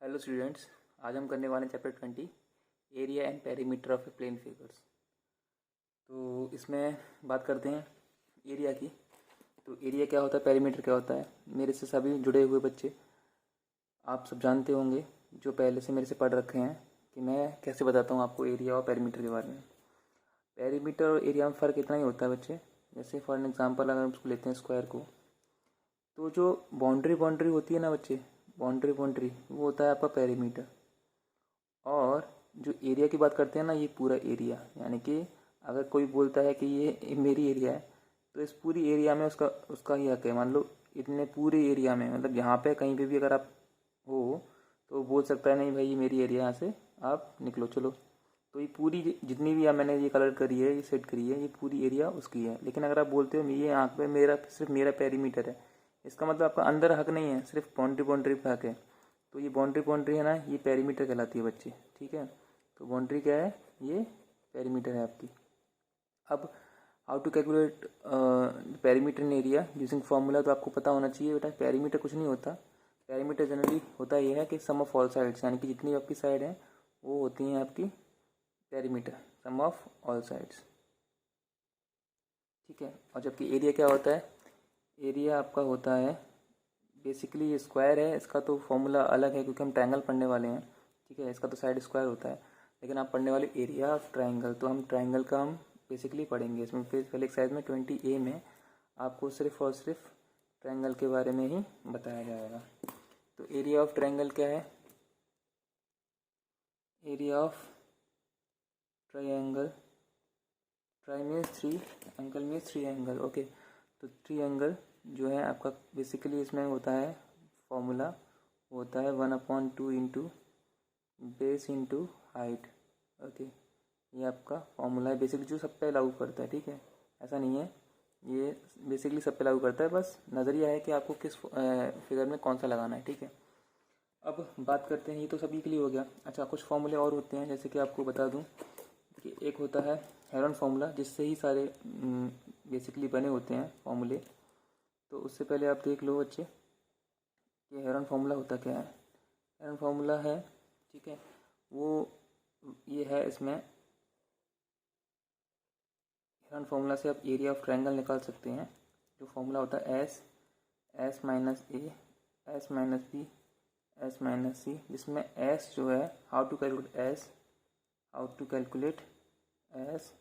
Hello students, आज हम करने वाले हैं chapter 20 area and perimeter of a plane figures. तो इसमें बात करते हैं एरिया की। तो एरिया क्या होता है, पेरीमीटर क्या होता है। मेरे से सभी जुड़े हुए बच्चे आप सब जानते होंगे जो पहले से मेरे से पढ़ रखे हैं कि मैं कैसे बताता हूँ आपको एरिया और पेरीमीटर के बारे में। पेरीमीटर और एरिया में फ़र्क इतना ही होता है बच्चे, जैसे फॉर एग्जांपल अगर हम उसको लेते हैं स्क्वायर को, तो जो बाउंड्री होती है ना बच्चे, बाउंड्री वो होता है आपका पेरीमीटर। और जो एरिया की बात करते हैं ना, ये पूरा एरिया, यानी कि अगर कोई बोलता है कि ये मेरी एरिया है तो इस पूरी एरिया में उसका उसका ही हक है। मान लो इतने पूरे एरिया में, मतलब यहाँ पे कहीं पे भी अगर आप हो तो बोल सकता है नहीं भाई ये मेरी एरिया, यहाँ से आप निकलो चलो। तो ये पूरी जितनी भी मैंने ये कलर करी है, ये सेट करी है, ये पूरी एरिया उसकी है। लेकिन अगर आप बोलते हो ये यहाँ पे मेरा सिर्फ मेरा पेरीमीटर है, इसका मतलब आपका अंदर हक नहीं है, सिर्फ बाउंड्री पे हक है। तो ये बाउंड्री है ना, ये पेरीमीटर कहलाती है बच्चे, ठीक है। तो बाउंड्री क्या है, ये पेरीमीटर है आपकी। अब how to calculate perimeter in area using formula, तो आपको पता होना चाहिए बेटा, पेरीमीटर कुछ नहीं होता। पेरीमीटर जनरली होता ये है कि सम ऑफ ऑल साइड्स, यानी कि जितनी आपकी साइड है वो होती हैं आपकी perimeter, sum of all sides, ठीक है। और जबकि एरिया क्या होता है, एरिया आपका होता है बेसिकली ये स्क्वायर है, इसका तो फॉर्मूला अलग है क्योंकि हम ट्रायंगल पढ़ने वाले हैं, ठीक है। इसका तो साइड स्क्वायर होता है, लेकिन आप पढ़ने वाले एरिया ऑफ ट्रायंगल, तो हम ट्रायंगल का हम बेसिकली पढ़ेंगे इसमें। फिर पहले एक्सरसाइज में 20A में आपको सिर्फ और सिर्फ ट्रायंगल के बारे में ही बताया जाएगा। तो एरिया ऑफ ट्रायंगल क्या है, area of triangle, try means three, angle means three angle, okay. तो थ्री एंगल जो है आपका बेसिकली इसमें होता है फॉर्मूला, होता है 1/2 into base into height, okay. ये आपका फॉर्मूला है बेसिकली, जो सब पे लागू करता है, ठीक है। ऐसा नहीं है, ये बेसिकली सब पे लागू करता है, बस नज़रिया है कि आपको किस फिगर में कौन सा लगाना है, ठीक है। अब बात करते हैं, ये तो सभी के लिए हो गया। अच्छा, कुछ फॉर्मूले और होते हैं, जैसे कि आपको बता दूं कि एक होता है हेरन फार्मूला, जिससे ही सारे बेसिकली बने होते हैं फॉर्मूले। तो उससे पहले आप देख लो बच्चे कि हेरन फार्मूला होता क्या है। हेरन फार्मूला है, ठीक है, वो ये है, इसमें हेरन फार्मूला से आप एरिया ऑफ ट्रायंगल निकाल सकते हैं। जो फार्मूला होता है S minus A, S minus B, S minus C, जिसमें एस जो है how to calculate S, how to calculate S.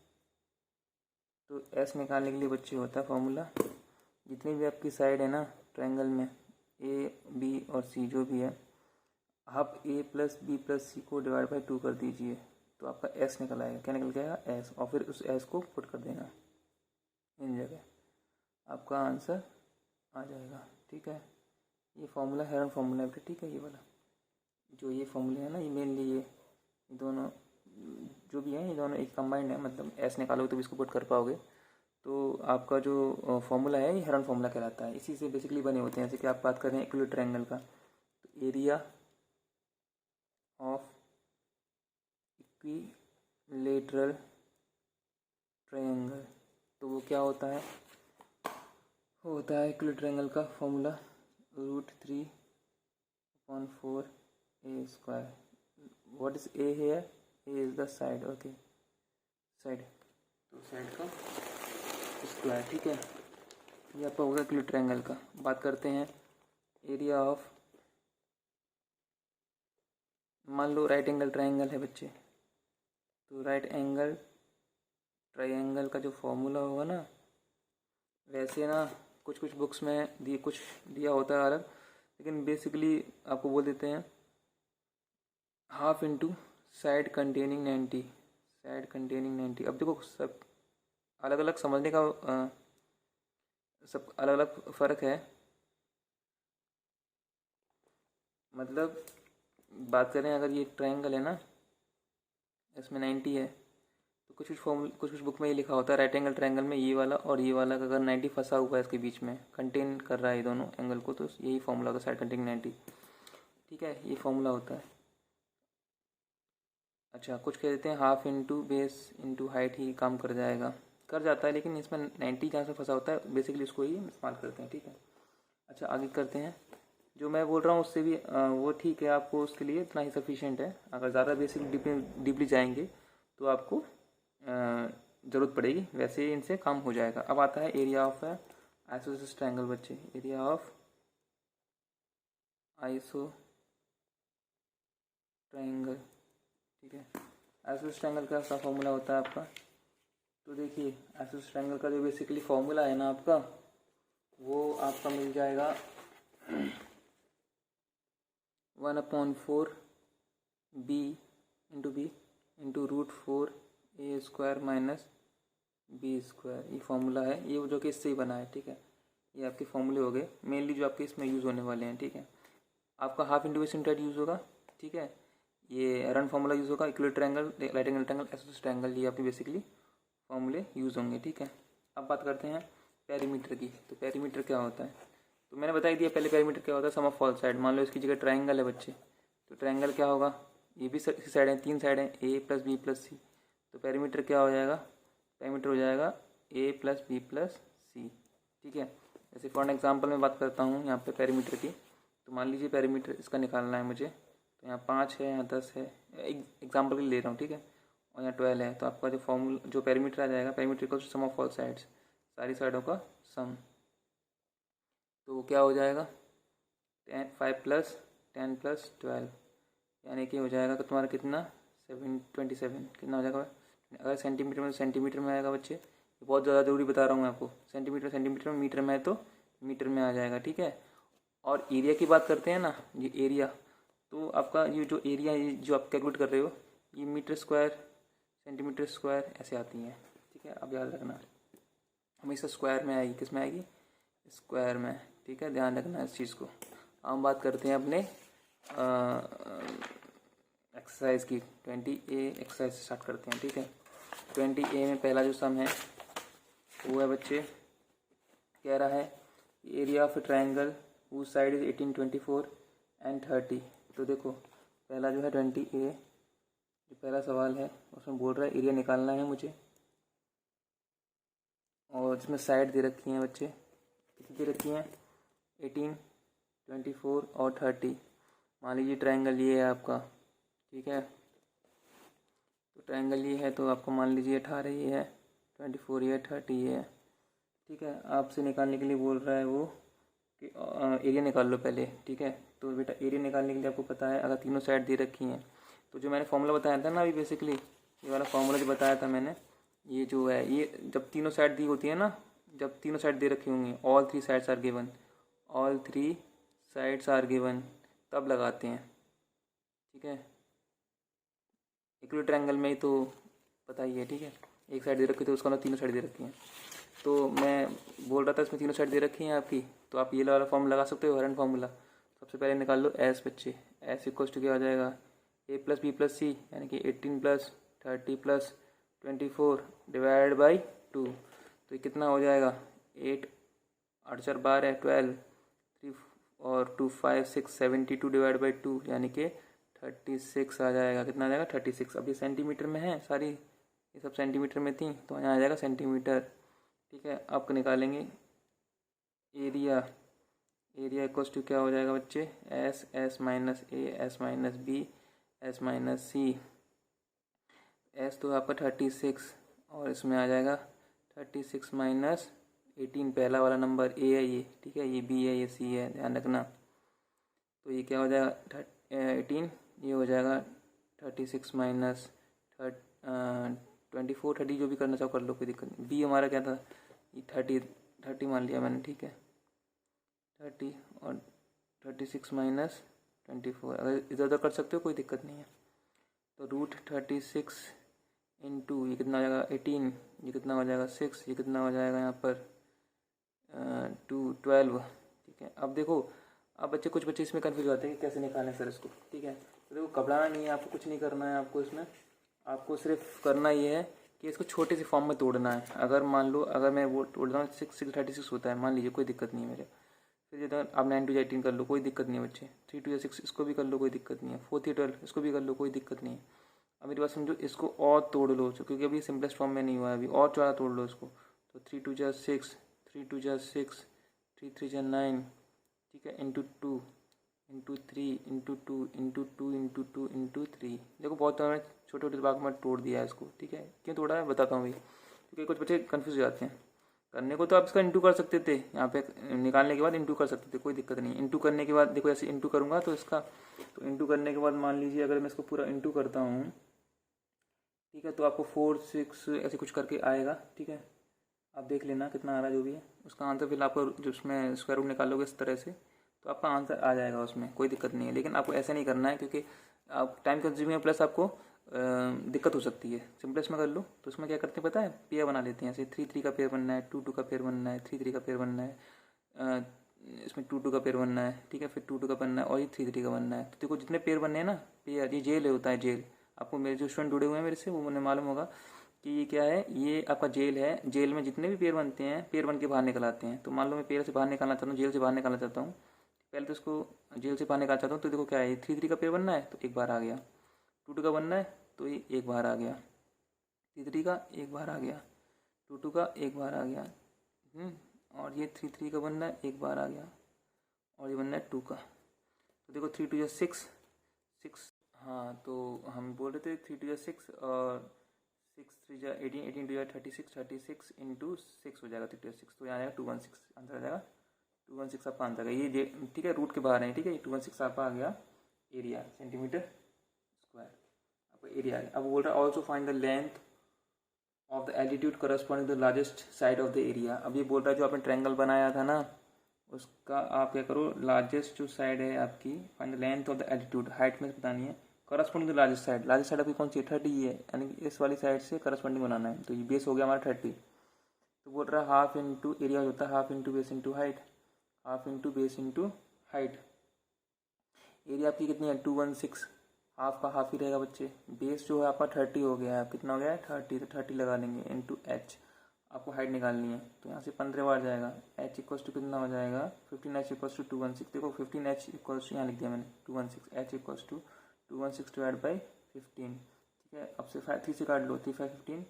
तो एस निकालने के लिए बच्चे होता है फॉर्मूला, जितनी भी आपकी साइड है ना ट्रायंगल में, ए बी और सी जो भी है, आप ए प्लस बी प्लस सी को डिवाइड बाई 2 कर दीजिए, तो आपका एस निकल आएगा। क्या निकल गया, एस। और फिर उस एस को पुट कर देना इन जगह, आपका आंसर आ जाएगा, ठीक है। ये फार्मूला हेरन फार्मूला है, ठीक है। ये वाला जो ये फार्मूले हैं ना, ये मेनली ये दोनों जो भी हैं, ये दोनों एक कंबाइंड है, मतलब एस निकालोगे तो इसको पुट कर पाओगे। तो आपका जो फार्मूला है ये हेरन फार्मूला कहलाता है, इसी से बेसिकली बने होते हैं। जैसे कि आप बात कर रहे हैं इक्विलेटरल ट्रायंगल का, तो एरिया ऑफ इक्विलेटरल ट्रायंगल, तो वो क्या होता है, वो होता है इक्विलेटरल ट्रायंगल का formula √3/4 a square. What is a here, a is the side, okay, side, तो साइड का स्क्वायर, ठीक है। ये आपका होगा इक्विलेटरल ट्रायंगल का। बात करते हैं एरिया ऑफ, मान लो राइट एंगल ट्रायंगल है बच्चे, तो राइट एंगल ट्रायंगल का जो फॉर्मूला होगा ना, वैसे ना कुछ बुक्स में कुछ दिया होता है अलग, लेकिन बेसिकली आपको बोल देते हैं half into side containing 90, side containing 90। अब देखो सब अलग अलग समझने का सब अलग अलग फ़र्क है। मतलब बात करें, अगर ये ट्रायंगल है ना, इसमें 90 है, तो कुछ बुक में ये लिखा होता है राइट एंगल ट्रायंगल में ये वाला और ये वाला का अगर 90 फंसा हुआ है इसके बीच में, कंटेन कर रहा है ये दोनों एंगल को, तो यही फॉर्मूला होगा साइड कंटेनिंग 90, ठीक है। ये फॉर्मूला होता है। अच्छा, कुछ कह देते हैं half into base into height ही काम कर जाएगा, कर जाता है, लेकिन इसमें 90 जहाँ से फंसा होता है बेसिकली उसको ही इस्तेमाल करते हैं, ठीक है। अच्छा, आगे करते हैं जो मैं बोल रहा हूँ उससे भी वो ठीक है, आपको उसके लिए इतना ही सफिशिएंट है। अगर ज़्यादा बेसिक डीपली जाएंगे तो आपको ज़रूरत पड़ेगी, वैसे इनसे काम हो जाएगा। अब आता है एरिया ऑफ आइसोसेलेस ट्रायंगल बच्चे, एरिया ऑफ आइसो ट्रायंगल, ठीक है। आइसोसेलेस ट्रायंगल का क्या फॉर्मूला होता है आपका? तो देखिए आइसोसेलेस ट्रायंगल का जो बेसिकली फॉर्मूला है ना आपका, वो आपका मिल जाएगा 1/4 बी इंटू रूट 4 ए स्क्वायर माइनस बी स्क्वायर, ये फॉर्मूला है, ये जो कि इससे ही बना है, ठीक है। ये आपके फॉर्मूले हो गए मेनली जो आपके इसमें यूज़ होने वाले हैं, ठीक है। आपका हाफ इंटू बेसिक यूज़ होगा, ठीक है। ये रन फार्मूला यूज़ होगा, equal triangle, right angle triangle, isosceles triangle, ये आपके बेसिकली फॉर्मूले यूज़ होंगे, ठीक है। अब बात करते हैं पेरीमीटर की। तो पेरीमीटर क्या होता है? तो मैंने बता ही दिया पहले पेरीमीटर क्या होता है, सम ऑफ ऑल साइड। मान लो इसकी जगह ट्रायंगल है बच्चे, तो ट्रायंगल क्या होगा, ये भी साइड है, 3 साइड है, ए प्लस बी प्लस सी। तो पेरीमीटर क्या हो जाएगा? पेरीमीटर हो जाएगा ए प्लस बी प्लस सी, ठीक है। जैसे फॉर एग्जाम्पल मैं बात करता हूँ यहाँ पे पेरीमीटर की। तो मान लीजिए पेरीमीटर इसका निकालना है मुझे, तो यहाँ 5 है, यहाँ 10 है, एग्जाम्पल के लिए ले रहा हूँ, ठीक है। और यहाँ 12 है, तो आपका जो फॉर्मूला जो पेरीमीटर आ जाएगा, perimeter equals to sum of all sides, सारी साइडों का सम। तो क्या हो जाएगा 5 प्लस 10 प्लस 12, यानी कि हो जाएगा तो तुम्हारा कितना 27 कितना हो जाएगा? अगर सेंटीमीटर में आएगा बच्चे, ये बहुत ज़्यादा जरूरी बता रहा हूँ मैं आपको, सेंटीमीटर में, मीटर में है तो मीटर में आ जाएगा, ठीक है। और एरिया की बात करते हैं ना, ये एरिया, तो आपका ये जो एरिया ये जो आप कैलकुलेट कर रहे हो, ये मीटर स्क्वायर सेंटीमीटर स्क्वायर ऐसे आती हैं, ठीक है। अब याद रखना हमेशा स्क्वायर में आएगी, किस में आएगी? स्क्वायर में, ठीक है, ध्यान रखना इस चीज़ को। हम बात करते हैं अपने एक्सरसाइज की, 20A एक्सरसाइज स्टार्ट करते हैं, ठीक है। 20A में पहला जो सम है वो है बच्चे, कह रहा है area of A triangle whose side is 18, 24 and 30। तो देखो पहला जो है 20A, जो पहला सवाल है उसमें बोल रहा है एरिया निकालना है मुझे, और इसमें साइड दे रखी हैं बच्चे, कितनी दे रखी हैं? 18, 24 और 30। मान लीजिए ट्रायंगल ये है आपका, ठीक है। तो ट्रायंगल ये है, तो आपको मान लीजिए 18 ये है, 24 ये है, 30 ये है, ठीक है। आपसे निकालने के लिए बोल रहा है वो कि एरिया निकाल लो पहले, ठीक है। तो बेटा एरिया निकालने के लिए आपको पता है, अगर तीनों साइड दे रखी हैं, तो जो मैंने फॉर्मूला बताया था ना अभी, बेसिकली ये वाला फॉर्मूला जो बताया था मैंने, ये जो है, ये जब तीनों साइड दी होती है ना, जब तीनों साइड दे रखी होंगी, all 3 sides are given, all 3 sides are given, तब लगाते हैं, ठीक है। इक्वल ट्रायंगल में ही तो पता ही है, ठीक है। एक साइड दे रखी तो उसका ना तीनों साइड दे रखी हैं, तो मैं बोल रहा था इसमें तीनों साइड दे रखी हैं आपकी, तो आप ये वाला फॉर्म लगा सकते हो, हरन फार्मूला। सबसे पहले निकाल लो एस बच्चे, एस इक्वल्स टू क्या हो जाएगा? ए प्लस बी प्लस सी, यानी कि 18 प्लस 30 प्लस 24 डिवाइड बाई 2। तो ये कितना हो जाएगा? 8 8 4 12 12, 3 और 2 5 6 72 डिवाइड बाई 2, यानी कि 36 आ जाएगा। कितना आ जाएगा? 36। अब ये सेंटीमीटर में है सारी, ये सब सेंटीमीटर में थी, तो यहाँ आ जाएगा सेंटीमीटर, ठीक है। अब निकालेंगे एरिया, एरिया इक्वल्स टू क्या हो जाएगा बच्चे? S minus A, S minus B, S minus C. S तो आपका 36, और इसमें आ जाएगा 36 माइनस 18, पहला वाला नंबर ए है ये, ठीक है, ये बी है, ये सी है, ध्यान रखना। तो ये क्या हो जाएगा 18, ये हो जाएगा 36 माइनस 24 30, जो भी करना चाहो कर लो, कोई दिक्कत नहीं। बी हमारा क्या था? ये 30 मान लिया मैंने, ठीक है, 30 और 36 माइनस 24, अगर इधर उधर कर सकते हो कोई दिक्कत नहीं है। तो रूट 36 इंटू ये कितना हो जाएगा 18, ये कितना हो जाएगा 6, ये कितना हो जाएगा यहाँ पर 12, ठीक है। अब देखो, अब कुछ बच्चे इसमें कन्फ्यूज होते हैं कि कैसे निकालें सर इसको, ठीक है। तो देखो घबराना नहीं है, आपको कुछ नहीं करना है, आपको इसमें आपको सिर्फ करना ये है कि इसको छोटे से फॉर्म में तोड़ना है। अगर मान लो, अगर मैं वो तोड़ता हूँ 6 होता है मान लीजिए, कोई दिक्कत नहीं है मेरे। फिर ये आप 9 2 18 कर लो, कोई दिक्कत नहीं है बच्चे। 3 2 6 इसको भी कर लो, कोई दिक्कत नहीं है। 4 3 12 इसको भी कर लो, कोई दिक्कत नहीं है। अब मेरी बात समझो, इसको और तोड़ लो, क्योंकि अभी सिंपलेस्ट फॉर्म में नहीं हुआ है, अभी और चौड़ा तोड़ लो इसको। तो 3 2 6, 3 2 6, 3 3 9, ठीक है, into 2, into 3 into 2 into 2 into 2 into 3। देखो बहुत मैंने छोटे छोटे भाग में तोड़ दिया है इसको, ठीक है। क्यों तोड़ा है बताता हूँ भाई, क्योंकि कुछ बच्चे कन्फ्यूज हो जाते हैं। करने को तो आप इसका इंटू कर सकते थे, यहाँ पे निकालने के बाद इंटू कर सकते थे, कोई दिक्कत नहीं। इंटू करने के बाद देखो ऐसे इंटू करूँगा तो इसका, तो इंटू करने के बाद मान लीजिए अगर मैं इसको पूरा इंटू करता हूँ, ठीक है, तो आपको 4 6 ऐसे कुछ करके आएगा, ठीक है। आप देख लेना कितना आ रहा है जो भी है उसका आंसर, फिर आपको जो उसमें स्क्वायर रूट निकालोगे इस तरह से तो आपका आंसर आ जाएगा, उसमें कोई दिक्कत नहीं है। लेकिन आपको ऐसा नहीं करना है क्योंकि आप टाइम कंज्यूमिंग है, प्लस आपको दिक्कत हो सकती है। सिंपलेस्ट में कर लो तो उसमें क्या करते हैं पता है, पेयर बना लेते हैं। ऐसे 3 3 का पेयर बनना है, 2 2 का पेयर बनना है, 3 3 का पेयर बनना है, इसमें 2 2 का पेयर बनना है, ठीक है, फिर 2 2 का बनना है और ये 3 3 का बनना है। तो देखो जितने पेयर बनने हैं ना, पेयर, ये जेल होता है जेल। आपको मेरे जो स्टूडेंट जुड़े हुए हैं मेरे से वो मुझे मालूम होगा कि ये क्या है, ये आपका जेल है। जेल में जितने भी पेयर बनते हैं, पेयर बन के बाहर निकल आते हैं। तो मान लो मैं पेयर से बाहर निकालना चाहता हूँ, जेल से बाहर निकालना चाहता हूँ, पहले तो इसको जेल से बाहर निकालना चाहता हूँ। तो देखो क्या है, 3 3 का पेयर बनना है तो एक बार आ गया, 2 2 का बनना है तो ये एक बार आ गया, 3 3 का एक बार आ गया, 2 2 का एक बार आ गया, और ये 3 3 का बनना है एक बार आ गया, और ये बनना है 2 का। तो देखो 3 2 6 6, हाँ तो हम बोल रहे थे 3 2 6 और 6 3 18 18 2 36 36 इंटू 6 हो जाएगा 3 2 6, तो यहाँ आएगा 216 आंसर आ जाएगा। 216 आपका आंसर है ये, ठीक है, रूट के बाहर है, ठीक है। 216 आपका आ गया एरिया, सेंटीमीटर स्क्वायर आपका एरिया है। अब बोल रहा है also find the length of the altitude corresponding the largest side of the area. अब ये बोल रहा है जो आपने ट्रायंगल बनाया था ना, उसका आप क्या करो, लार्जेस्ट जो साइड है आपकी, find the length of the altitude, height में बतानी है, corresponding to largest side. Largest side आपकी कौन सी है, 30 है, यानी कि इस वाली साइड से करस्पॉन्डिंग बनाना है। तो ये बेस हो गया हमारा 30। तो बोल रहा है हाफ इंटू एरिया होता है half into base into height, half into base into height. Area आपकी कितनी है 216, हाफ का हाफ ही रहेगा बच्चे। बेस जो है आपका 30 हो गया है, कितना हो गया है 30, तो 30 लगा लेंगे इंटू एच। आपको हाइट निकालनी है तो यहाँ से 15 बार जाएगा, एच इक्वल्स टू कितना हो जाएगा 15h इक्वल्स टू 216। देखो 15h इक्वल्स टू यहाँ लिख दिया मैंने 216, h equals to 216 divide by 15, ठीक है। अब से 3 से काट लो, 3 5 15,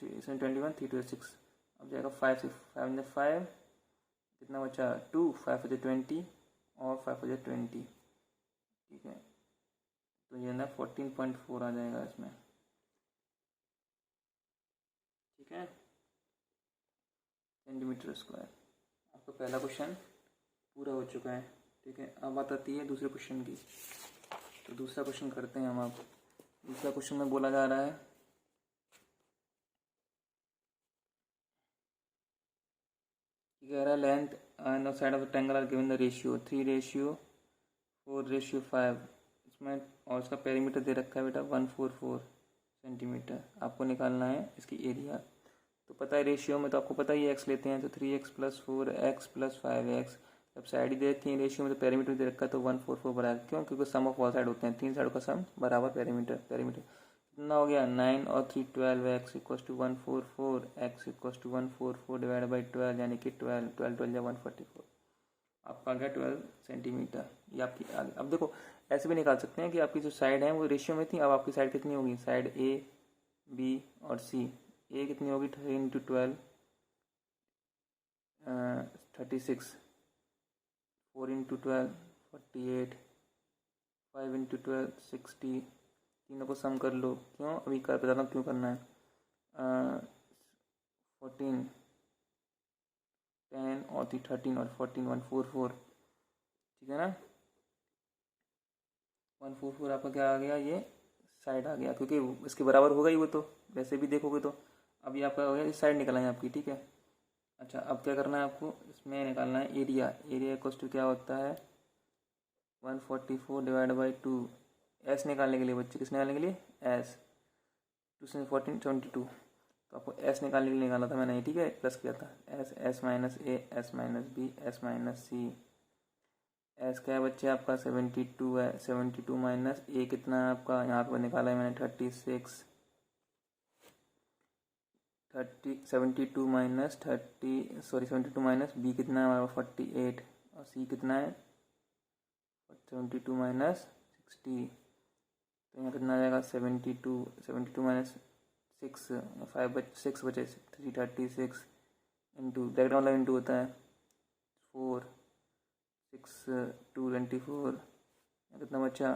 21 3 2 6, अब जाएगा 5 से 5 कितना बचा 2, 5 हो 20 और 5 हो 20, ठीक है। तो ये ना 14.4 आ जाएगा इसमें, ठीक है, सेंटीमीटर स्क्वायर। आपका पहला क्वेश्चन पूरा हो चुका है, ठीक है। अब बात आती है दूसरे क्वेश्चन की। तो दूसरा क्वेश्चन करते हैं हम। आप दूसरा क्वेश्चन में बोला जा रहा है कि कह रहा है length and side of the triangle are given the ratio 3:4:5 इसमें, और इसका पेरीमीटर दे रखा है बेटा 144 सेंटीमीटर। आपको निकालना है इसकी एरिया। तो पता है रेशियो में तो आपको पता ही है, एक्स लेते हैं तो 3x + 4x + 5x। जब साइड ही दे रखी है रेशियो में तो पेरीमीटर दे रखा है तो 144 बराबर, क्यों, क्योंकि सम ऑफ ऑल साइड होते हैं, 3 साइड का सम बराबर पेरीमीटर। कितना हो गया 9 और 3 12x equals to 144, x equals to 144 divide by 12, यानी कि 12 12 12 या 144, आपका आ गया 12 सेंटीमीटर। ये आपकी आ गई। अब देखो ऐसे भी निकाल सकते हैं कि आपकी जो साइड है वो रेशियो में थी, अब आपकी साइड कितनी होगी, साइड ए बी और सी। ए कितनी होगी 3 इंटू 12 36, 4 इंटू 12 48, 5 इंटू 12 60। तीनों को सम कर लो, क्यों अभी कर बताता हूँ क्यों करना है। 14 10 और 13 और 14 144, ठीक है ना। 144 आपका क्या आ गया, ये साइड आ गया, क्योंकि इसके बराबर होगा ही वो, तो वैसे भी देखोगे तो। अभी आपका हो गया इस साइड निकला है आपकी, ठीक है। अच्छा अब क्या करना है आपको, इसमें निकालना है एरिया। एरिया इक्वल्स टू क्या होता है 144 डिवाइड बाई 2। एस निकालने के लिए बच्चे, किस निकालने के लिए, एस, 2 से 14 22, तो आपको एस निकालने के लिए निकाला था मैंने, ठीक है, प्लस किया था S, S minus A, S minus B, S minus C. S क्या है बच्चे आपका 72 है, 72 माइनस ए कितना है आपका, यहाँ पर निकाला है मैंने 36, 72 माइनस 72 माइनस बी कितना है हमारा 48, और सी कितना है 72 माइनस 60, तो यहाँ कितना आ जाएगा 72 माइनस 6, 6 बचे 336 इंटू, डायरेक्ट वाला इंटू होता है 4, 6 2 24, कितना बचा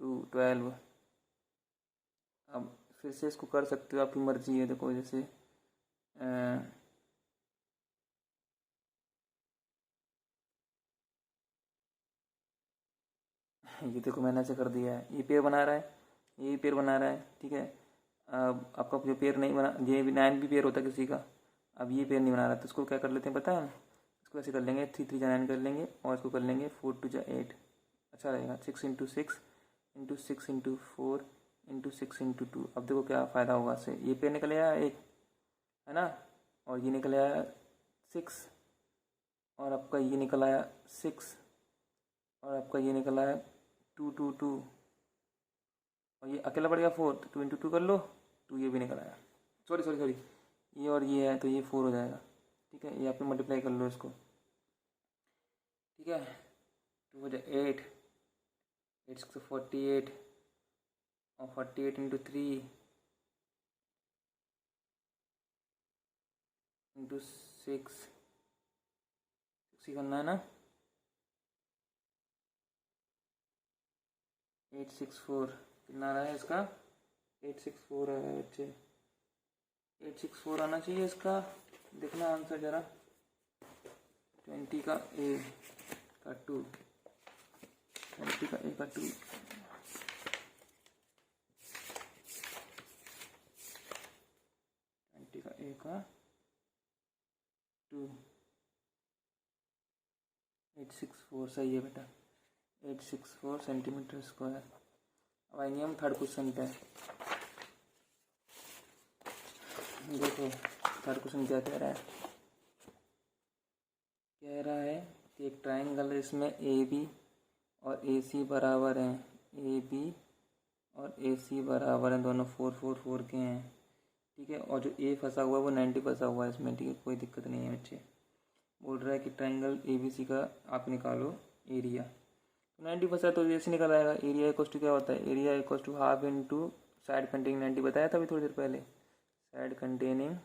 2 12। अब फिर से इसको कर सकते हो, आपकी मर्जी है। देखो जैसे ये देखो मैंने ऐसे कर दिया है, ये पेयर बना रहा है, ये पेयर बना रहा है, ठीक है। अब आपका जो पेयर नहीं बना, ये भी 9 भी पेयर होता है किसी का, अब ये पेयर नहीं बना रहा तो इसको क्या कर लेते हैं पता है, इसको ऐसे कर लेंगे 3 3 9 कर लेंगे और इसको कर लेंगे 4 2 8। अच्छा रहेगा 6 into 6 into 6 into 4 into 6 into 2। अब देखो क्या फ़ायदा होगा इससे, ये पेयर निकल आया एक, है ना, और ये निकल आया 6, और आपका ये निकल आया 6, और आपका ये निकल आया 2 2 2, और ये अकेला पड़ गया 4, तो 2 इंटू 2 कर लो, 2 ये भी निकल आया। सॉरी सॉरी सॉरी, ये और ये है तो ये 4 हो जाएगा, ठीक है। ये आप मल्टीप्लाई कर लो इसको, ठीक है। 2 हो जाए 8, 8 6 48, और 48 इंटू 3 इंटू 6 ही करना है ना, 864 कितना रहा है इसका, 864 है बच्चे, 864 आना चाहिए इसका। देखना आंसर जरा, 20 का ए का 2, 20 का ए का 2, 20 का ए का 2, 864 सही है बेटा, 864 सेंटीमीटर स्क्वायर। अब आएंगे हम थर्ड क्वेश्चन पे। देखो थर्ड क्वेश्चन क्या कह रहा है, कह रहा है कि एक ट्राइंगल है, इसमें ए बी और ए सी बराबर हैं, ए बी और ए सी बराबर हैं, दोनों 4 4 4 के हैं, ठीक है। और जो ए फंसा हुआ है वो 90 फंसा हुआ है इसमें, ठीक है, कोई दिक्कत नहीं है बच्चे। बोल रहा है कि ट्राइंगल ए बी सी का आप निकालो एरिया, तो 90 फंसा तो ऐसे निकल आएगा। एरिया इक्वल टू क्या होता है, area equal to half into side containing 90, बताया था अभी थोड़ी देर पहले, साइड कंटेनिंग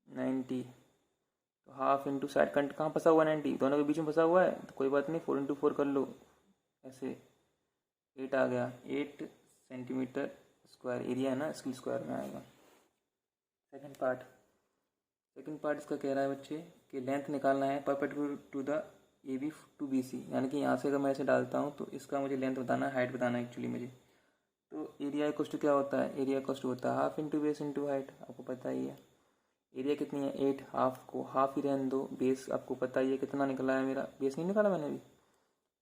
90, तो हाफ इंटू साइड कंट कहाँ फंसा हुआ है 90, दोनों के बीच में फंसा हुआ है, तो कोई बात नहीं 4 इंटू 4 कर लो, ऐसे 8 आ गया, 8 सेंटीमीटर स्क्वायर एरिया है ना, इसके स्क्वायर में आएगा। सेकंड पार्ट इसका कह रहा है बच्चे कि लेंथ निकालना है perpendicular to the A B to B C, यानी कि यहाँ से अगर मैं ऐसे डालता हूँ तो इसका मुझे लेंथ बताना है, हाइट बताना है एक्चुअली मुझे। तो एरिया इक्वल टू क्या होता है, एरिया इक्वल टू होता है half into base into height, आपको पता ही है। एरिया कितनी है 8, हाफ को हाफ ही रहने दो, बेस आपको पता ही है कितना निकला है मेरा, बेस नहीं निकाला मैंने अभी,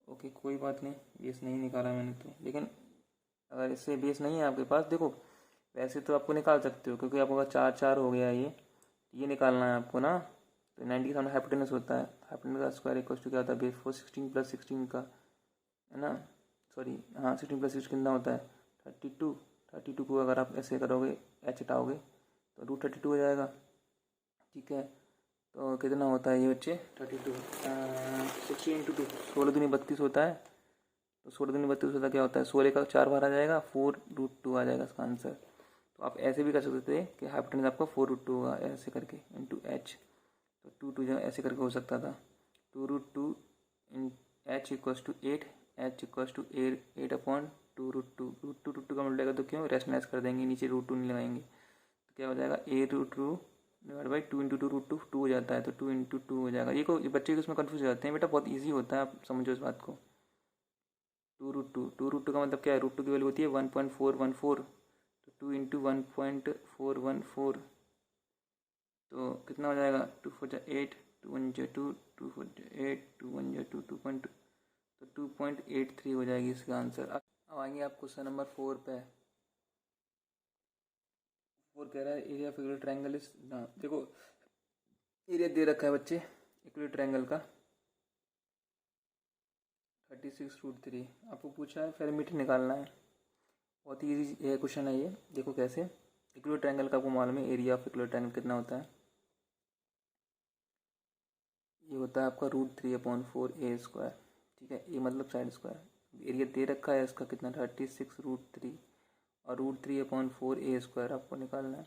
ओके कोई बात नहीं, बेस नहीं निकाला मैंने तो, लेकिन अगर इससे बेस नहीं है आपके पास, देखो वैसे तो आपको निकाल सकते हो, क्योंकि आपका 4 4 हो गया, ये निकालना है आपको ना। तो 90 के सामने हाइपोटेनस होता है, हाइपोटेनस का स्क्वायर इक्वल टू क्या होता है, बेस 4 16 प्लस 16 का, है ना, सॉरी हाँ 16 प्लस 16 कितना होता है 32, 32 को अगर आप ऐसे करोगे एच हटाओगे तो रूट 32 हो जाएगा, ठीक है। तो कितना होता है ये बच्चे 32, 60 इंटू 2, 16 दूनी 32 होता है, तो 16 दूनी 32 होता क्या होता है, 16 का 4 बार आ जाएगा, 4√2 आ जाएगा इसका आंसर। तो आप ऐसे भी कर सकते थे कि हाइपोटेनस आपका 4√2 होगा ऐसे करके इंटू एच, तो 2 2 जो ऐसे करके हो सकता था, 2√2 in h equals to 8, h equals to 8/2√2, √2 का मिलेगा तो क्यों रेशनलाइज कर देंगे, नीचे √2 नहीं लगाएंगे, तो क्या हो जाएगा 8√2 डिवाइड बाई 2 इंटू 2√2, 2 हो जाता है, तो 2 इंटू 2 हो जाएगा। ये बच्चे उसमें कन्फ्यूज हो जाते हैं, बेटा बहुत ईजी होता है, आप समझो इस बात को। 2√2 का मतलब क्या है, √2 की वैल्यू होती है 1.414, तो 2 इंटू 1.414, तो कितना हो जाएगा 2 4 जा 8, 2 1 जा 2, 2 4 जा 8, 2 1 जा 2, 2.2, तो 2.83 हो जाएगी इसका आंसर। अब आएंगे आप क्वेश्चन नंबर 4 पे। 4 कह रहा है area of equilateral triangle is, देखो एरिया दे रखा है बच्चे इक्विलेटरल ट्रायंगल का 36√3, आपको पूछा है पेरीमीटर निकालना है, बहुत ही ईजी क्वेश्चन है ये। देखो कैसे, इक्विलेटरल ट्रायंगल का आपको मालूम है एरिया ऑफ इक्विलेटरल ट्रायंगल कितना होता है, ये होता है आपका √3/4 a², ठीक है, ये मतलब साइड स्क्वायर। एरिया दे रखा है इसका कितना 36√3, और √3/4 a² आपको निकालना है,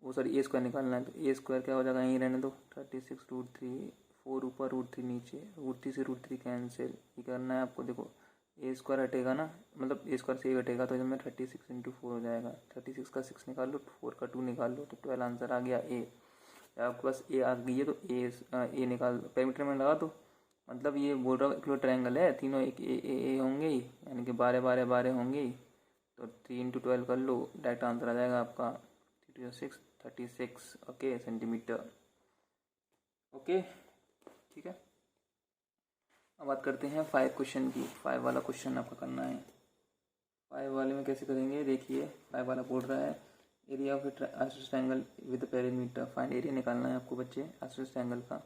वो सॉरी a² निकालना है, तो a² क्या हो जाएगा यहीं रहने दो 36√3 4 ऊपर √3 नीचे, √3 से √3 कैंसिल, ये करना है आपको। देखो ए स्क्वायर हटेगा ना, मतलब ए स्क्वायर से ए घटेगा तो इसमें 36 × 4 हो जाएगा। 36 का 6 निकाल लो, 4 का 2 निकाल लो, तो 12 आंसर आ गया ए। आपके पास ए आ गई है तो ए निकाल दो, पैरामीटर में लगा दो। मतलब ये बोल रहा हूँ इक्वल ट्रायंगल है, तीनों एक ए होंगे ही, यानी कि 12 12 12 होंगे ही। तो 3 × 12 कर लो, डायरेक्ट आंसर आ जाएगा आपका 3 × 6 36 ओके सेंटीमीटर। ओके ठीक है। अब बात करते हैं 5 क्वेश्चन की। 5 वाला क्वेश्चन आपका करना है। 5 वाले में कैसे करेंगे देखिए। 5 वाला बोल रहा है area of isosceles triangle with perimeter, find area निकालना है आपको बच्चे आइसोसेलेस ट्रायंगल का।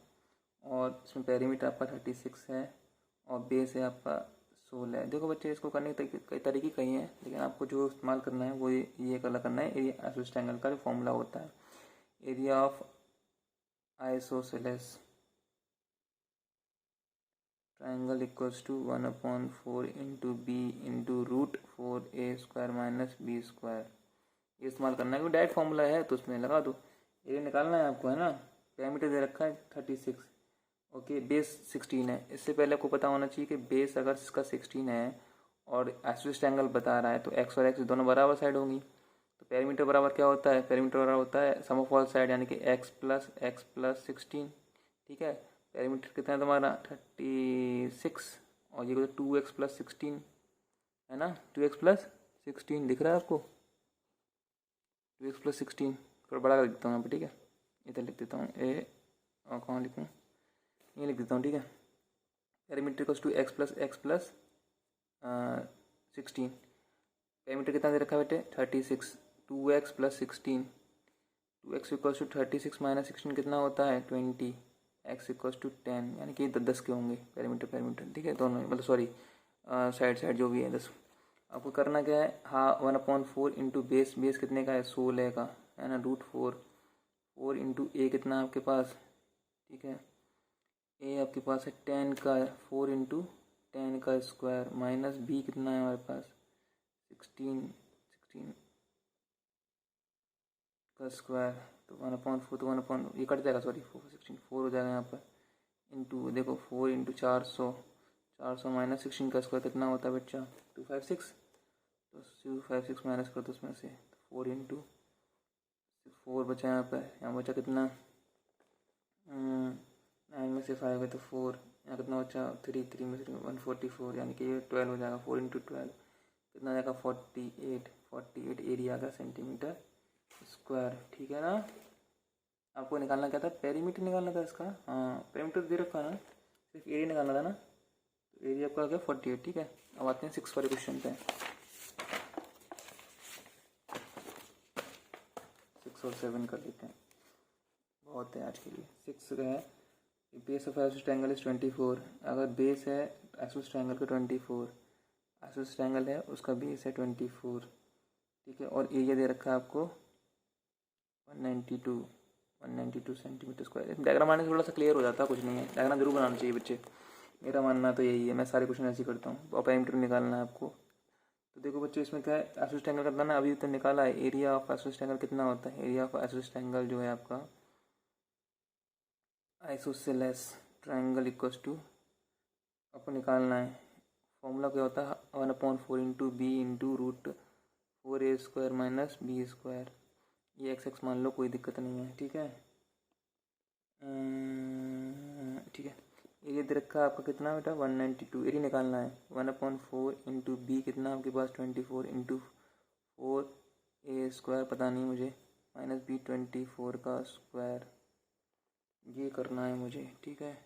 और इसमें पेरीमीटर आपका 36 है और बेस है आपका 16 है। देखो बच्चे इसको करने के कई तरीके कई हैं, लेकिन आपको जो इस्तेमाल करना है वो ये करना है। एरिया आइसोसेलेस ट्रायंगल का जो फॉर्मूला होता है, area of isosceles triangle equals to 1/4 into b into √4a² minus b square. ये इस्तेमाल करना है, क्योंकि डायरेक्ट फॉर्मूला है तो उसमें लगा दो। एरिया निकालना है आपको, है ना। पैरामीटर दे रखा है 36 ओके, बेस 16 है। इससे पहले आपको पता होना चाहिए कि बेस अगर इसका 16 है और आइसोसेलेस ट्रायंगल बता रहा है तो एक्स और एक्स दोनों बराबर साइड होंगी। तो पैरामीटर बराबर क्या होता है, पैरामीटर बराबर होता है सम ऑफ ऑल साइड, यानी कि x + 16। ठीक है, पैरामीटर कितना है तुम्हारा 36 और ये 2x + 16 है ना। 2x + 16 दिख रहा है आपको, 2x + 16 थोड़ा बड़ा कर देता हूँ यहाँ पे। ठीक है, इधर लिख देता हूँ ए, और कहाँ लिखूँ, ये लिख देता हूँ। ठीक है, parameter equals to x + 16। Parameter कितना दे रखा है बेटे 36, 2x + 16, 2x equals to 36 minus 16 कितना होता है 20, x इक्वल्स टू 10, यानी कि 10 के होंगे पैरामीटर। ठीक है, दोनों मतलब सॉरी साइड जो भी है 10। आपको करना क्या है, हाँ 1/4 इंटू बेस कितने का है 16 का, है ना। √4 इंटू ए कितना आपके पास, ठीक है, ए आपके पास है 10 का, 4 इंटू 10 का स्क्वायर माइनस बी कितना है हमारे पास 16 का स्क्वायर। तो 1/4 तो 1 ये कट जाएगा, सॉरी 4 हो जाएगा यहाँ पर। इंटू देखो 4 इंटू 400 माइनस 16 का स्क्वायर कितना होता है बच्चा 256। तो 256 माइनस कर दो उसमें से, 4 इंटू 4 बचा यहाँ पर, यहाँ बचा कितना 9 में से 5 है तो 4, यहाँ कितना बचा 3 में से 144, यानी कि ये 12 हो जाएगा। 4 इंटू 12 कितना जाएगा 48 एरिया का सेंटीमीटर स्क्वायर। ठीक है ना। आपको निकालना क्या था, पेरीमीटर निकालना था इसका। हाँ पेरीमीटर दे रखा है ना, सिर्फ एरिया निकालना था ना। तो एरिया आपका आ गया 48। ठीक है, अब आते हैं 6 वाले क्वेश्चन पे। 6 और 7 कर लेते हैं, बहुत है आज के लिए। 6 है base of isosceles triangle is 24। अगर बेस है आइसोसेलेस ट्रायंगल का 24, आइसोसेलेस ट्रायंगल है उसका बेस है 24। ठीक है, और एरिया दे रखा है आपको 192 सेंटीमीटर स्क्वायर। डायग्राम आने से थोड़ा सा क्लियर हो जाता है, कुछ नहीं है, डायग्राम जरूर बनाना चाहिए बच्चे, मेरा मानना तो यही है। मैं सारे क्वेश्चन ऐसे ही करता हूँ। और पैरामीटर निकालना है आपको। तो देखो बच्चे इसमें क्या है, आइसोसेलेस ट्रायंगल का ना अभी तो निकाला है। एरिया ऑफ आइसोसेलेस ट्रायंगल कितना होता है, एरिया ऑफ आइसोसेलेस ट्रायंगल जो है आपका आइसोसेलेस ट्रायंगल इक्वल्स टू आपको निकालना है। फॉर्मूला क्या होता है 1/4 into b into √4a² minus b square. ये x मान लो, कोई दिक्कत नहीं है। ठीक है, ठीक है। एरिया दे रखा है आपका कितना बेटा 192, एरिया निकालना है 1/4 इंटू बी कितना आपके पास 24 इंटू 4a² पता नहीं मुझे, माइनस बी 24 का स्क्वायर, ये करना है मुझे। ठीक है,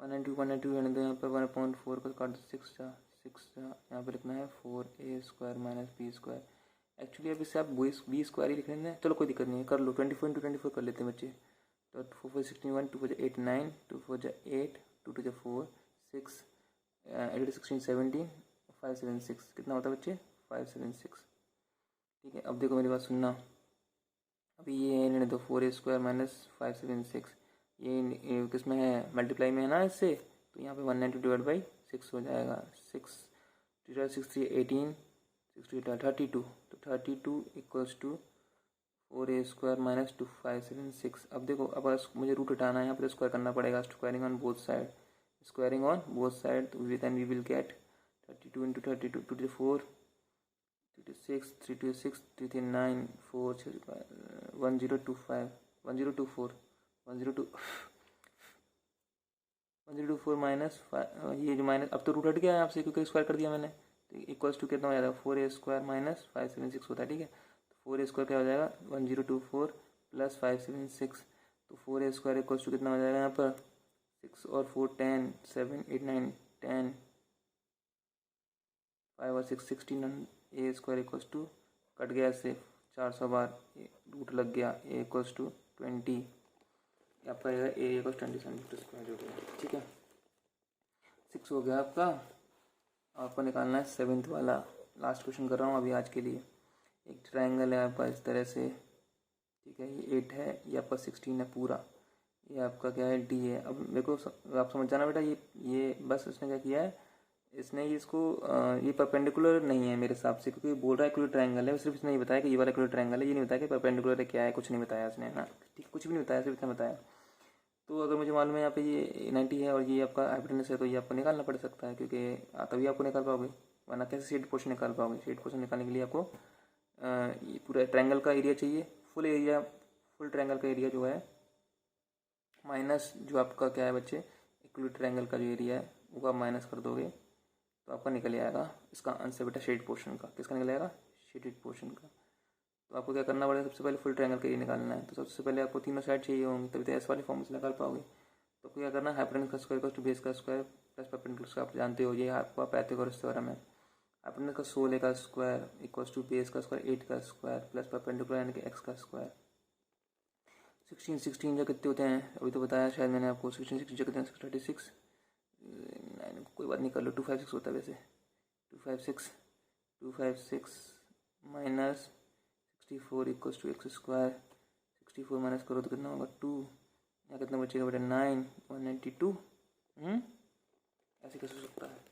192 रहने दो यहाँ पर, 1/4 को काट दो 6 यहाँ पर लिखना है 4a² minus b square. Actually अब इससे आप बी स्क्वायर ही लिख लेंगे, चलो कोई दिक्कत नहीं है, कर लो। 24 इंटू 24 कर लेते हैं बच्चे। तो 4 4 61, 2 4 8 9, 2 4 8, 2 2 4 6, 8 16 17, 5 7 6 कितना होता है बच्चे 576। ठीक है, अब देखो मेरी बात सुनना, अभी ये लेने दो 4a² माइनस 576, ये किस में है मल्टीप्लाई में है ना इससे, तो यहाँ पे 192/6 हो जाएगा। 6 2 6 3 18, 6 2 32, तो 32 इक्वल्स टू 4a² माइनस 2576। अब देखो, अब मुझे रूट हटाना है, यहाँ पर स्क्वायर करना पड़ेगा, squaring on both side, squaring on both side, then we will get 32 into 32 2 to 4 3 to 6 3 to 6 3 to 9 4 1025 1024 1024 minus ये जो माइनस, अब तो रूट हट गया है आपसे क्योंकि स्क्वायर कर दिया मैंने, तो इक्वल्स टू कितना हो जाएगा 4a² माइनस 576 होता है, ठीक है। तो 4a² क्या हो जाएगा 1024 प्लस 576, तो 4a² इक्वल्स टू कितना हो जाएगा यहाँ पर 6 और 4 10 7 8 9 10 5 और 6 16, a² इक्वल्स टू कट गया इससे 400 बार, रूट लग गया, a इक्वल्स टू 20, आपका a इक्वल्स 20 सेंटीमीटर स्क्वायर हो गया, ठीक है। 6 हो गया आपका। आपको निकालना है 7th वाला, लास्ट क्वेश्चन कर रहा हूँ अभी आज के लिए। एक ट्रायंगल है आपका इस तरह से, ठीक है, ये 8 है, ये आपका 16 है पूरा, ये आपका क्या है d है। अब मेरे को आप समझ जाना बेटा, ये बस इसने क्या किया है, इसने इसको ये परपेंडिकुलर नहीं है मेरे हिसाब से, क्योंकि बोल रहा है इक्विलेटरल ट्रायंगल है, सिर्फ इसने नहीं बताया कि ये वाला इक्विलेटरल ट्रायंगल है, ये नहीं बताया कि परपेंडिकुलर है क्या है, कुछ नहीं बताया इसने, है ना, ठीक, कुछ भी नहीं बताया, सिर्फ इतना बताया। तो अगर मुझे मालूम है यहाँ पे ये 90 है और ये आपका हाइपोटेनस है, तो ये आपको निकालना पड़ सकता है, क्योंकि तभी आपको निकाल पाओगे, वरना कैसे शेड पोर्शन निकाल पाओगे। शेड पोर्शन निकालने के लिए आपको ये पूरा ट्रायंगल का एरिया चाहिए, फुल एरिया, फुल ट्रायंगल का एरिया जो है माइनस जो आपका क्या है बच्चे, इक्विलेटरल ट्रायंगल का जो एरिया है वो आप माइनस कर दोगे, तो आपका निकल आएगा इसका आंसर बेटा शेड पोर्शन का। किसका निकल आएगा, शेडेड पोर्शन का। तो आपको क्या करना पड़ेगा, सबसे पहले फुल ट्रायंगल का एरिया निकालना है, तो सबसे पहले आपको तीनों साइड चाहिए होंगे, तभी तो एस वाले फॉर्म से निकाल पाओगे। तो आपको क्या करना है, हाइपोटेनस का स्क्वायर टू बेस का स्क्वायर प्लस परपेंडिकुलर का, आप जानते हो ये आपका पाइथागोरस थ्योरम है। हाइपोटेनस का 16 का स्क्वायर इक्वल्स टू बेस का स्क्वायर 8 का स्क्वायर प्लस परपेंडिकुलर यानी कि x का स्क्वायर। 16 जो कितने होते हैं अभी तो बताया शायद मैंने आपको, 16 जो कितने हैं 36, कोई बात नहीं कर लो, 256 होता है वैसे, 256 minus 64 equals to x square, 64 minus करो तो कितना होगा 2, यहाँ कितना बचेगा बेटा 9 192, ऐसे कैसे हो सकता है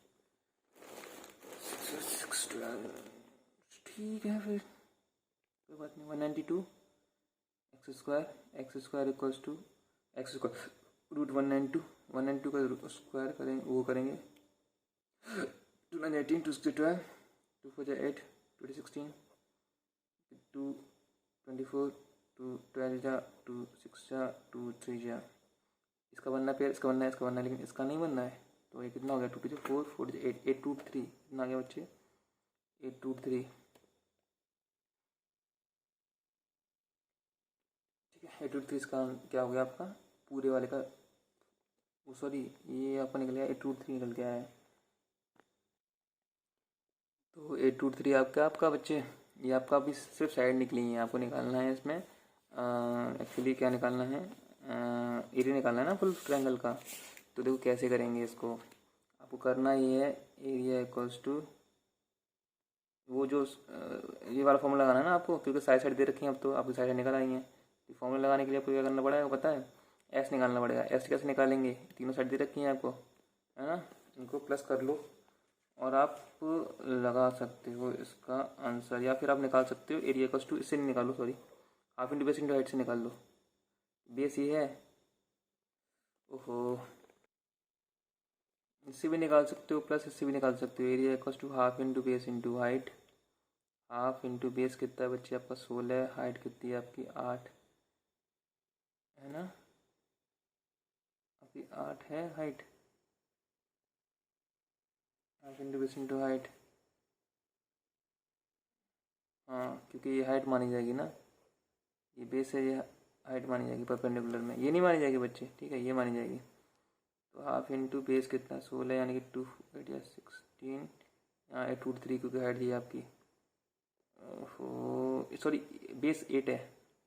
6 ठीक है फिर कोई बात नहीं, 192 x square equals to x square root 192 का स्क्वायर करेंगे, वो करेंगे 2 9 18 2 6 12 2 4 8 2 16 2 24 2 12 जा 2 6 जा 2 3 जा, इसका बनना है, इसका बनना है, इसका बनना है, लेकिन इसका नहीं बनना है। तो ये कितना हो गया 2 to 4 4 to 8 8 रूट 3, कितना आ गया बच्चे 8 रूट 3, ठीक है। 8 रूट 3 इसका क्या हो गया आपका पूरे वाले का, सॉरी ये आपका निकल गया 8 रूट 3 निकल गया है। तो 8 रूट 3 आपका बच्चे, ये आपका अभी सिर्फ साइड निकली है, आपको निकालना है इसमें एक्चुअली क्या निकालना है, एरिया निकालना है ना फुल ट्रायंगल का। तो देखो कैसे करेंगे इसको, आपको करना ये है एरिया इक्वल्स टू वो जो ये वाला फॉर्मूला लगाना है ना आपको, क्योंकि साइड साइड दे रखी है, अब तो आपकी साइड साइड निकल आई है। तो फॉर्मूला लगाने के लिए आपको क्या करना पड़ेगा पता है, एस निकालना पड़ेगा। एस कैसे निकालेंगे, तीनों साइड दे रखी हैं आपको, है ना, इनको प्लस कर लो और आप लगा सकते हो इसका आंसर, या फिर आप निकाल सकते हो एरिया इक्वल्स टू, इससे नहीं निकालो sorry, half into base into height से निकाल लो। बेस ये है, ओहो, इससे भी निकाल सकते हो प्लस इससे भी निकाल सकते हो। Area equals to half into base into height, half into base कितना है बच्चे आपका 16, हाइट कितनी है आपकी 8, है ना, आपकी 8 है height, half into base into height, हाँ क्योंकि ये हाइट मानी जाएगी ना, ये बेस है, ये हाइट मानी जाएगी परपेंडिकुलर में, ये नहीं मानी जाएगी बच्चे, ठीक है, ये मानी जाएगी। तो हाफ इंटू बेस कितना 16 यानी कि 2 8 या 16, यहाँ 8 रूट 3 क्योंकि हाइट दी है आपकी, सॉरी बेस 8 है,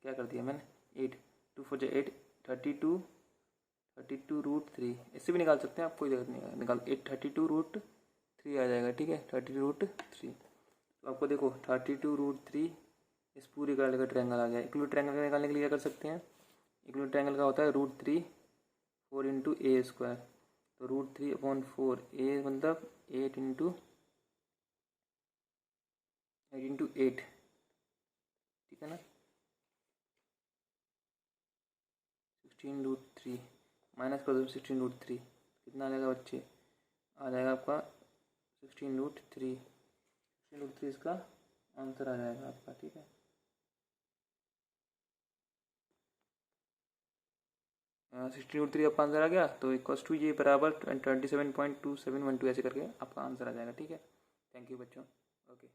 क्या कर दिया मैंने 8, 2 4 जा 8 32 रूट 3, इससे भी निकाल सकते हैं आप, कोई जरूरत नहीं है निकाल 8 32 रूट 3 आ जाएगा, ठीक है 30 रूट 3। तो आपको देखो 32 रूट 3 इस पूरे का ट्रायंगल आ गया। इक्विलेटरल ट्रायंगल का निकालने के लिए क्या कर सकते हैं, इक्विलेटरल ट्रायंगल का होता है रूट 3 4 इंटू ए स्क्वायर, तो रूट 3 अपॉन 4 ए मतलब 8 इंटू 8, ठीक है ना। 16√3 माइनस कर दो 16√3, कितना आ जाएगा बच्चे? आ जाएगा आपका 16√3 इसका आंसर आ जाएगा आपका। ठीक है, 16√3 आपका आंसर आ गया। तो इक्वल्स टू ये बराबर 27.2712 ऐसे करके आपका आंसर आ जाएगा। ठीक है, थैंक यू बच्चों। ओके।